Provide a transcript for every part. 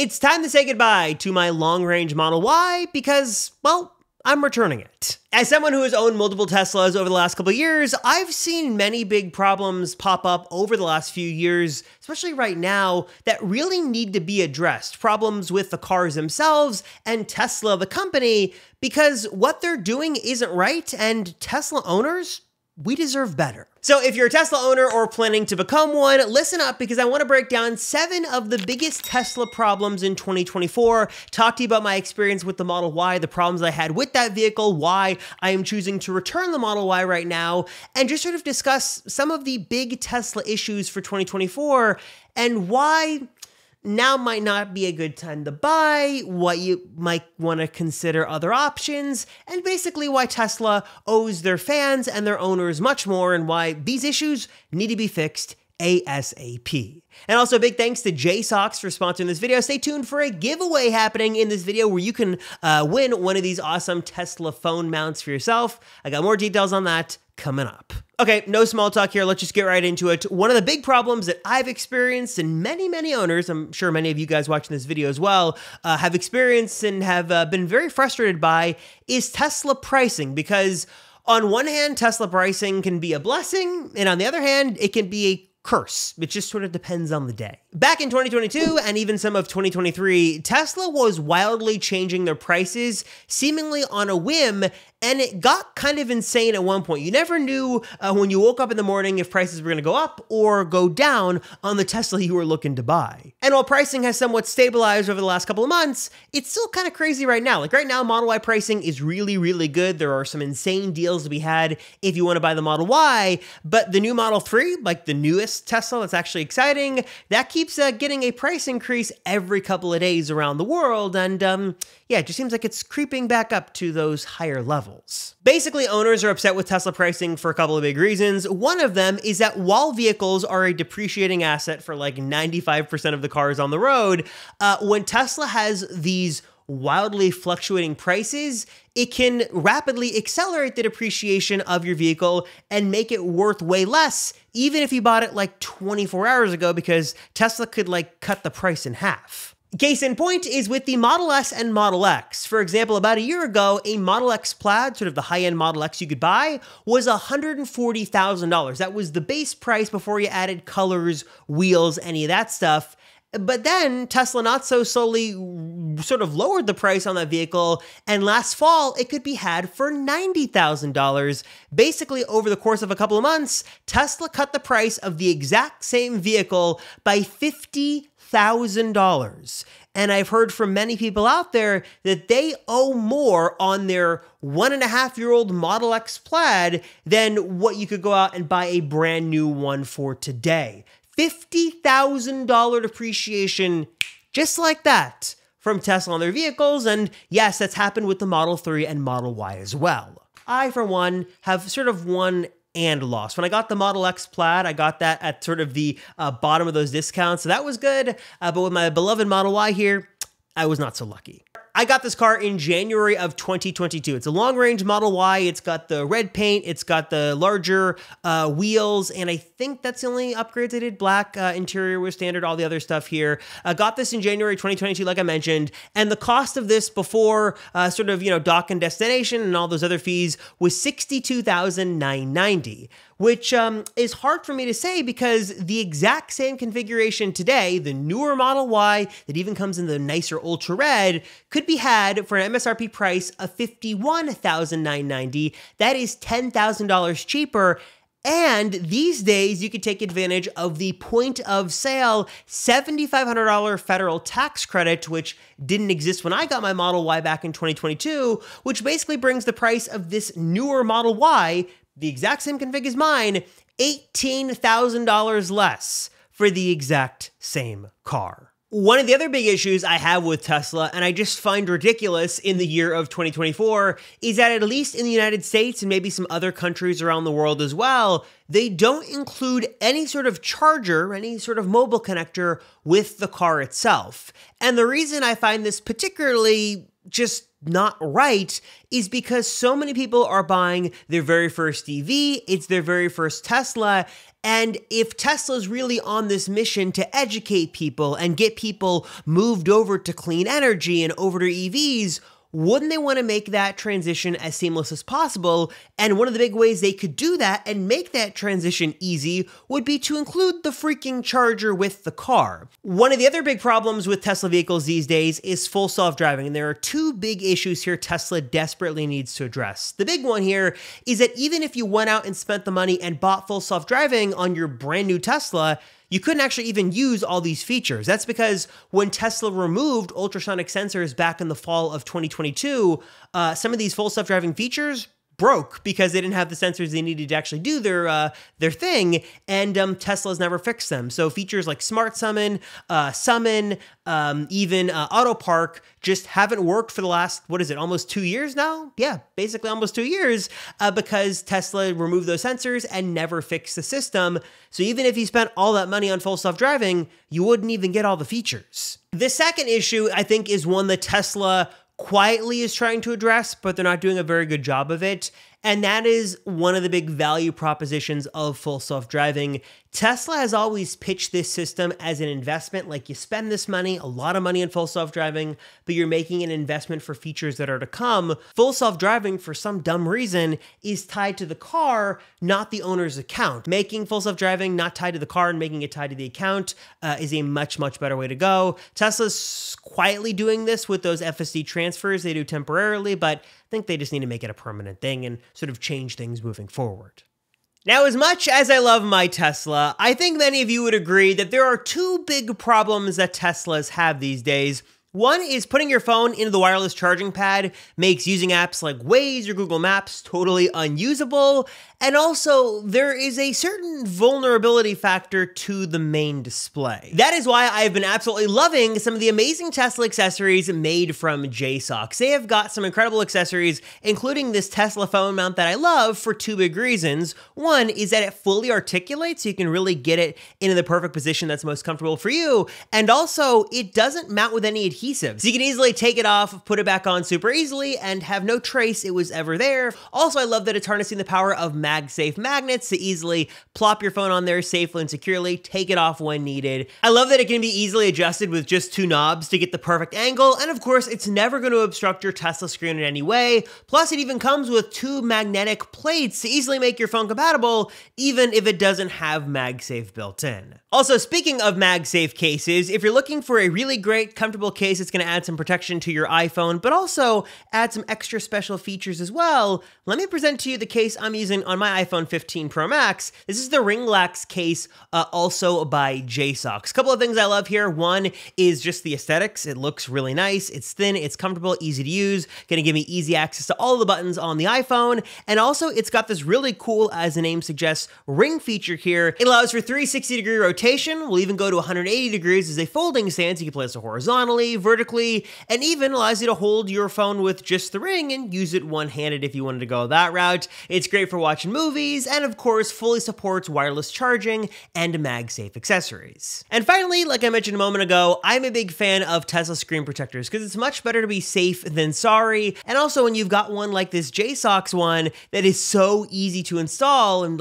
It's time to say goodbye to my long-range Model Y because, well, I'm returning it. As someone who has owned multiple Teslas over the last couple of years, I've seen many big problems pop up over the last few years, especially right now, that really need to be addressed. Problems with the cars themselves and Tesla, the company, because what they're doing isn't right, and Tesla owners, we deserve better. So if you're a Tesla owner or planning to become one, listen up because I want to break down 7 of the biggest Tesla problems in 2024, talk to you about my experience with the Model Y, the problems I had with that vehicle, why I am choosing to return the Model Y right now, and just sort of discuss some of the big Tesla issues for 2024 and why now might not be a good time to buy, what you might want to consider other options, and basically why Tesla owes their fans and their owners much more and why these issues need to be fixed ASAP. And also big thanks to JSOX for sponsoring this video. Stay tuned for a giveaway happening in this video where you can win one of these awesome Tesla phone mounts for yourself. I got more details on that coming up. Okay, no small talk here. Let's just get right into it. One of the big problems that I've experienced and many owners, I'm sure many of you guys watching this video as well, have experienced and have been very frustrated by is Tesla pricing. Because on one hand, Tesla pricing can be a blessing, and on the other hand, it can be a curse. It just sort of depends on the day. Back in 2022 and even some of 2023, Tesla was wildly changing their prices seemingly on a whim, and it got kind of insane at one point. You never knew when you woke up in the morning if prices were going to go up or go down on the Tesla you were looking to buy. And while pricing has somewhat stabilized over the last couple of months, it's still kind of crazy right now. Like right now, Model Y pricing is really good. There are some insane deals to be had if you want to buy the Model Y, but the new Model 3, like the newest Tesla that's actually exciting, that keeps getting a price increase every couple of days around the world, and yeah, it just seems like it's creeping back up to those higher levels. Basically, owners are upset with Tesla pricing for a couple of big reasons. One of them is that while vehicles are a depreciating asset for like 95% of the cars on the road, when Tesla has these wildly fluctuating prices, it can rapidly accelerate the depreciation of your vehicle and make it worth way less, even if you bought it like 24 hours ago, because Tesla could like cut the price in half. Case in point is with the Model S and Model X. For example, about a year ago, a Model X Plaid, sort of the high-end Model X you could buy, was $140,000. That was the base price before you added colors, wheels, any of that stuff. But then Tesla not so slowly sort of lowered the price on that vehicle, and last fall it could be had for $90,000. Basically, over the course of a couple of months, Tesla cut the price of the exact same vehicle by $50,000. And I've heard from many people out there that they owe more on their 1.5-year-old Model X Plaid than what you could go out and buy a brand new one for today. $50,000 depreciation just like that from Tesla on their vehicles, and yes, that's happened with the Model 3 and Model Y as well. I, for one, have sort of won and lost. When I got the Model X Plaid, I got that at sort of the bottom of those discounts, so that was good, but with my beloved Model Y here, I was not so lucky. I got this car in January of 2022. It's a long-range Model Y. It's got the red paint. It's got the larger wheels, and I think that's the only upgrades I did. Black interior was standard, all the other stuff here. I got this in January 2022, like I mentioned, and the cost of this before sort of, you know, dock and destination and all those other fees was $62,990. Which is hard for me to say because the exact same configuration today, the newer Model Y that even comes in the nicer Ultra Red, could be had for an MSRP price of $51,990. That is $10,000 cheaper. And these days, you could take advantage of the point of sale $7,500 federal tax credit, which didn't exist when I got my Model Y back in 2022, which basically brings the price of this newer Model Y, the exact same config as mine, $18,000 less for the exact same car. One of the other big issues I have with Tesla, and I just find ridiculous in the year of 2024, is that at least in the United States and maybe some other countries around the world as well, they don't include any sort of charger, any sort of mobile connector with the car itself. And the reason I find this particularly just not right is because so many people are buying their very first EV, it's their very first Tesla, And if Tesla's really on this mission to educate people and get people moved over to clean energy and over to EVs, wouldn't they want to make that transition as seamless as possible? And one of the big ways they could do that and make that transition easy would be to include the freaking charger with the car. One of the other big problems with Tesla vehicles these days is full self-driving, and there are two big issues here Tesla desperately needs to address. The big one here is that even if you went out and spent the money and bought full self-driving on your brand new Tesla, you couldn't actually even use all these features. That's because when Tesla removed ultrasonic sensors back in the fall of 2022, some of these full self-driving features broke because they didn't have the sensors they needed to actually do their thing, and Tesla's never fixed them. So features like Smart Summon, even Auto Park just haven't worked for the last, almost 2 years now? Yeah, basically almost 2 years, because Tesla removed those sensors and never fixed the system. So even if you spent all that money on full self-driving, you wouldn't even get all the features. The second issue, I think, is one that Tesla quietly is trying to address, but they're not doing a very good job of it. And that is one of the big value propositions of full self-driving. Tesla has always pitched this system as an investment, like you spend this money, a lot of money in full self-driving, but you're making an investment for features that are to come. Full self-driving, for some dumb reason, is tied to the car, not the owner's account. Making full self-driving not tied to the car and making it tied to the account is a much, much better way to go. Tesla's quietly doing this with those FSD transfers they do temporarily, but I think they just need to make it a permanent thing and sort of change things moving forward. Now, as much as I love my Tesla, I think many of you would agree that there are two big problems that Teslas have these days. One is putting your phone into the wireless charging pad makes using apps like Waze or Google Maps totally unusable. And also, there is a certain vulnerability factor to the main display. That is why I've been absolutely loving some of the amazing Tesla accessories made from JSOX. They have got some incredible accessories, including this Tesla phone mount that I love for two big reasons. One is that it fully articulates, so you can really get it into the perfect position that's most comfortable for you. And also, it doesn't mount with any adhesive. So you can easily take it off, put it back on super easily, and have no trace it was ever there. Also, I love that it's harnessing the power of MagSafe magnets to easily plop your phone on there safely and securely, take it off when needed. I love that it can be easily adjusted with just two knobs to get the perfect angle, and of course, it's never going to obstruct your Tesla screen in any way. Plus, it even comes with two magnetic plates to easily make your phone compatible, even if it doesn't have MagSafe built in. Also, speaking of MagSafe cases, if you're looking for a really great, comfortable case that's going to add some protection to your iPhone, but also add some extra special features as well, let me present to you the case I'm using on my iPhone 15 Pro Max. This is the Ringlax case, also by JSOX. A couple of things I love here. One is just the aesthetics. It looks really nice. It's thin, it's comfortable, easy to use, gonna give me easy access to all of the buttons on the iPhone. And also, it's got this really cool, as the name suggests, ring feature here. It allows for 360-degree rotation. Will even go to 180 degrees as a folding stance. You can place it horizontally, vertically, and even allows you to hold your phone with just the ring and use it one-handed if you wanted to go that route. It's great for watching movies, and of course, fully supports wireless charging and MagSafe accessories. And finally, like I mentioned a moment ago, I'm a big fan of Tesla screen protectors because it's much better to be safe than sorry. And also, when you've got one like this JSOX one that is so easy to install in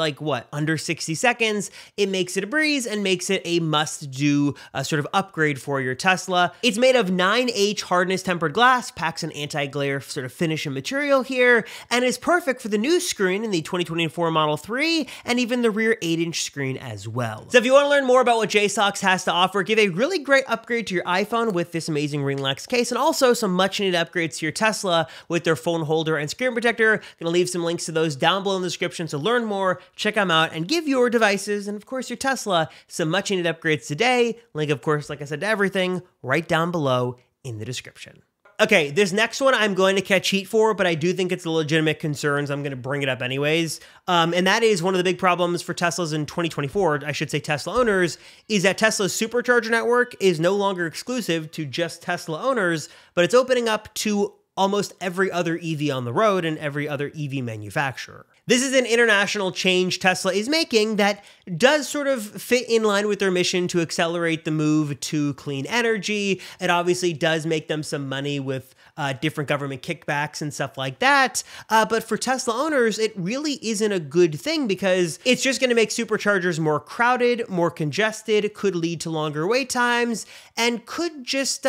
under 60 seconds, it makes it a breeze and makes it a must-do sort of upgrade for your Tesla. It's made of 9H hardness tempered glass, packs an anti-glare sort of finish and material here, and is perfect for the new screen in the 2024 Model 3 and even the rear 8-inch screen as well. So if you want to learn more about what JSOX has to offer, give a really great upgrade to your iPhone with this amazing Ringlax case, and also some much needed upgrades to your Tesla with their phone holder and screen protector. Gonna leave some links to those down below in the description, so learn more, check them out, and give your devices, and of course your Tesla, some much needed upgrades today. Link, of course, like I said, to everything right down below in the description. Okay, this next one I'm going to catch heat for, but I do think it's a legitimate concern, so I'm going to bring it up anyways. And that is one of the big problems for Teslas in 2024, I should say Tesla owners, is that Tesla's supercharger network is no longer exclusive to just Tesla owners, but it's opening up to almost every other EV on the road and every other EV manufacturer. This is an international change Tesla is making that does sort of fit in line with their mission to accelerate the move to clean energy. It obviously does make them some money with different government kickbacks and stuff like that. But for Tesla owners, it really isn't a good thing because it's just going to make superchargers more crowded, more congested, could lead to longer wait times, and could just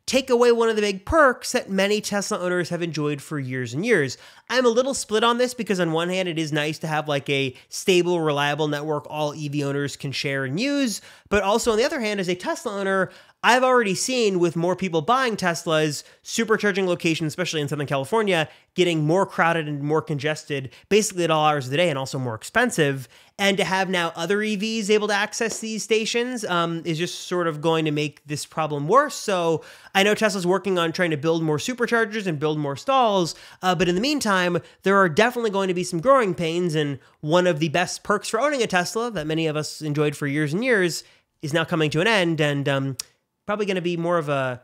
take away one of the big perks that many Tesla owners have enjoyed for years and years. I'm a little split on this because on one hand, it is nice to have like a stable, reliable network all EV owners can share and use. But also on the other hand, as a Tesla owner, I've already seen with more people buying Teslas, supercharging locations, especially in Southern California, getting more crowded and more congested basically at all hours of the day and also more expensive. And to have now other EVs able to access these stations is just sort of going to make this problem worse. So I know Tesla's working on trying to build more superchargers and build more stalls, but in the meantime, there are definitely going to be some growing pains, and one of the best perks for owning a Tesla that many of us enjoyed for years and years is now coming to an end, and probably going to be more of a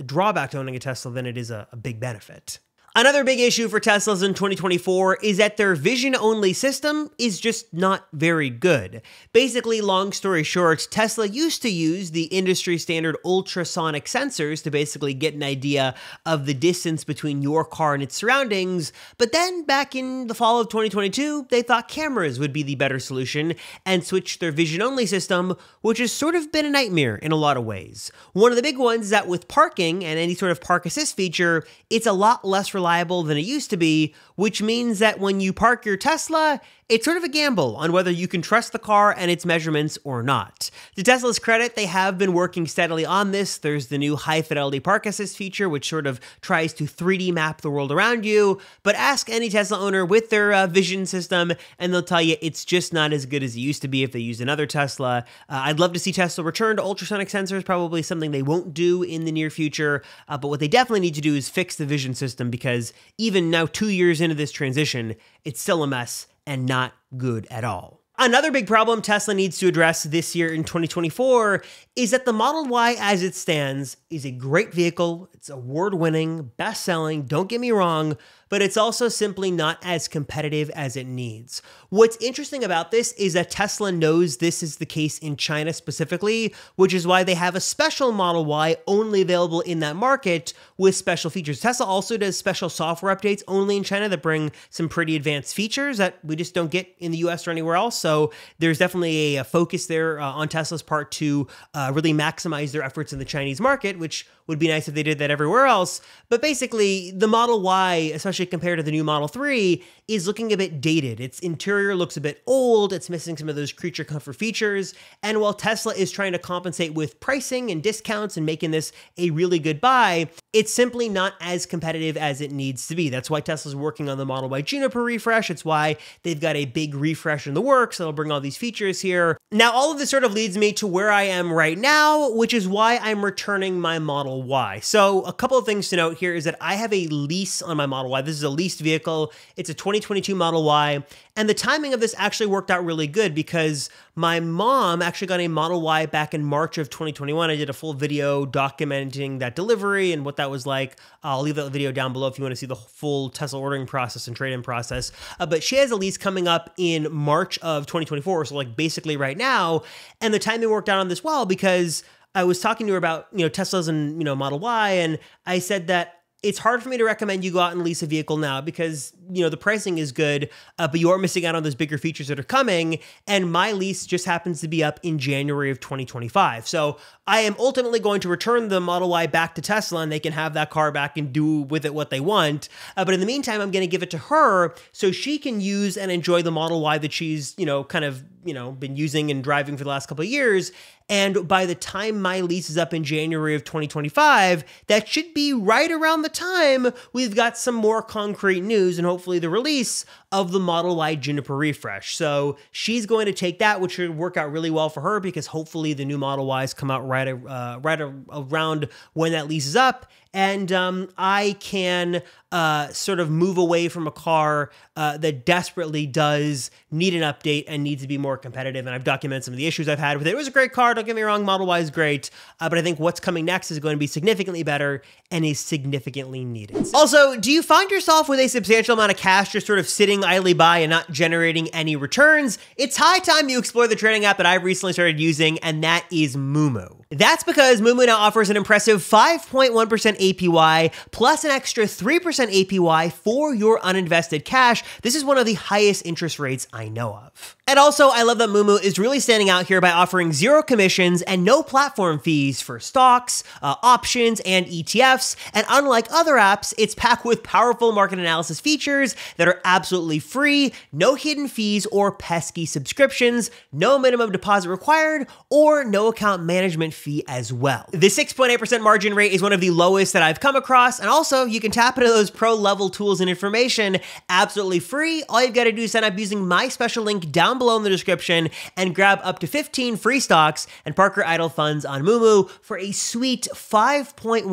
drawback to owning a Tesla than it is a big benefit. Another big issue for Teslas in 2024 is that their vision-only system is just not very good. Basically, long story short, Tesla used to use the industry-standard ultrasonic sensors to basically get an idea of the distance between your car and its surroundings, but then back in the fall of 2022, they thought cameras would be the better solution and switched their vision-only system, which has sort of been a nightmare in a lot of ways. One of the big ones is that with parking and any sort of park assist feature, it's a lot less reliable than it used to be, which means that when you park your Tesla, it's sort of a gamble on whether you can trust the car and its measurements or not. To Tesla's credit, they have been working steadily on this. There's the new high-fidelity park assist feature, which sort of tries to 3D map the world around you, but ask any Tesla owner with their vision system, and they'll tell you it's just not as good as it used to be if they used another Tesla. I'd love to see Tesla return to ultrasonic sensors, probably something they won't do in the near future, but what they definitely need to do is fix the vision system, because even now 2 years into this transition, it's still a mess and not good at all. Another big problem Tesla needs to address this year in 2024 is that the Model Y as it stands is a great vehicle. It's award-winning, best-selling, don't get me wrong, but it's also simply not as competitive as it needs. What's interesting about this is that Tesla knows this is the case in China specifically, which is why they have a special Model Y only available in that market with special features. Tesla also does special software updates only in China that bring some pretty advanced features that we just don't get in the US or anywhere else. So there's definitely a focus there on Tesla's part to really maximize their efforts in the Chinese market, which would be nice if they did that everywhere else. But basically, the Model Y, especially compared to the new Model 3, is looking a bit dated. Its interior looks a bit old, it's missing some of those creature comfort features, and while Tesla is trying to compensate with pricing and discounts and making this a really good buy, it's simply not as competitive as it needs to be. That's why Tesla's working on the Model Y Juniper refresh. It's why they've got a big refresh in the works that'll bring all these features here. Now, all of this sort of leads me to where I am right now, which is why I'm returning my Model Y. So a couple of things to note here is that I have a lease on my Model Y. This is a leased vehicle. It's a 2022 Model Y, and the timing of this actually worked out really good because my mom actually got a Model Y back in March of 2021. I did a full video documenting that delivery and what that was like. I'll leave that video down below if you want to see the full Tesla ordering process and trade-in process. But she has a lease coming up in March of 2024, so like basically right now, and the timing worked out on this well because I was talking to her about, Teslas and, Model Y, and I said that it's hard for me to recommend you go out and lease a vehicle now because, the pricing is good, but you are missing out on those bigger features that are coming. And my lease just happens to be up in January of 2025. So I am ultimately going to return the Model Y back to Tesla and they can have that car back and do with it what they want. But in the meantime, I'm going to give it to her so she can use and enjoy the Model Y that she's, been using and driving for the last couple of years. And by the time my lease is up in January of 2025, that should be right around the time we've got some more concrete news and hopefully the release of the Model Y Juniper refresh. So she's going to take that, which should work out really well for her because hopefully the new Model Ys come out right around when that lease is up. And I can sort of move away from a car that desperately does need an update and needs to be more competitive. And I've documented some of the issues I've had with it. It was a great car, don't get me wrong, Model Y is great, but I think what's coming next is going to be significantly better and is significantly needed. Also, do you find yourself with a substantial amount of cash just sort of sitting idly by and not generating any returns? It's high time you explore the trading app that I've recently started using, and that is Moomoo. That's because Moomoo now offers an impressive 5.1% APY plus an extra 3% APY for your uninvested cash. This is one of the highest interest rates I know of. And also, I love that Moomoo is really standing out here by offering 0 commissions and no platform fees for stocks, options, and ETFs. And unlike other apps, it's packed with powerful market analysis features that are absolutely free, no hidden fees or pesky subscriptions, no minimum deposit required, or no account management fee as well. The 6.8% margin rate is one of the lowest that I've come across, and also you can tap into those pro level tools and information absolutely free. All you've got to do is sign up using my special link down below in the description and grab up to 15 free stocks and park your idle funds on Moomoo for a sweet 5.1%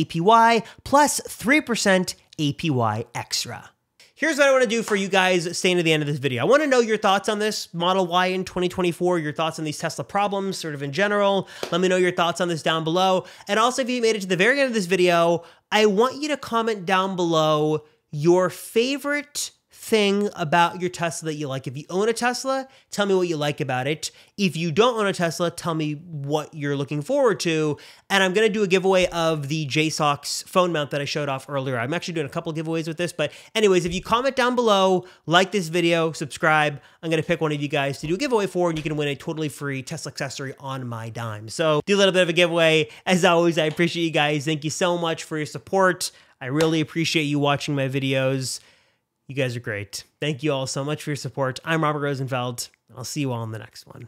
APY plus 3% APY extra. Here's what I want to do for you guys staying to the end of this video. I want to know your thoughts on this Model Y in 2024, your thoughts on these Tesla problems sort of in general. Let me know your thoughts on this down below. And also, if you made it to the very end of this video, I want you to comment down below your favorite thing about your Tesla that you like. If you own a Tesla, tell me what you like about it. If you don't own a Tesla, tell me what you're looking forward to. And I'm going to do a giveaway of the JSOX phone mount that I showed off earlier. I'm actually doing a couple giveaways with this, but anyways, if you comment down below, like this video, subscribe, I'm going to pick one of you guys to do a giveaway for, and you can win a totally free Tesla accessory on my dime. So do a little bit of a giveaway. As always, I appreciate you guys. Thank you so much for your support. I really appreciate you watching my videos. You guys are great. Thank you all so much for your support. I'm Robert Rosenfeld. I'll see you all in the next one.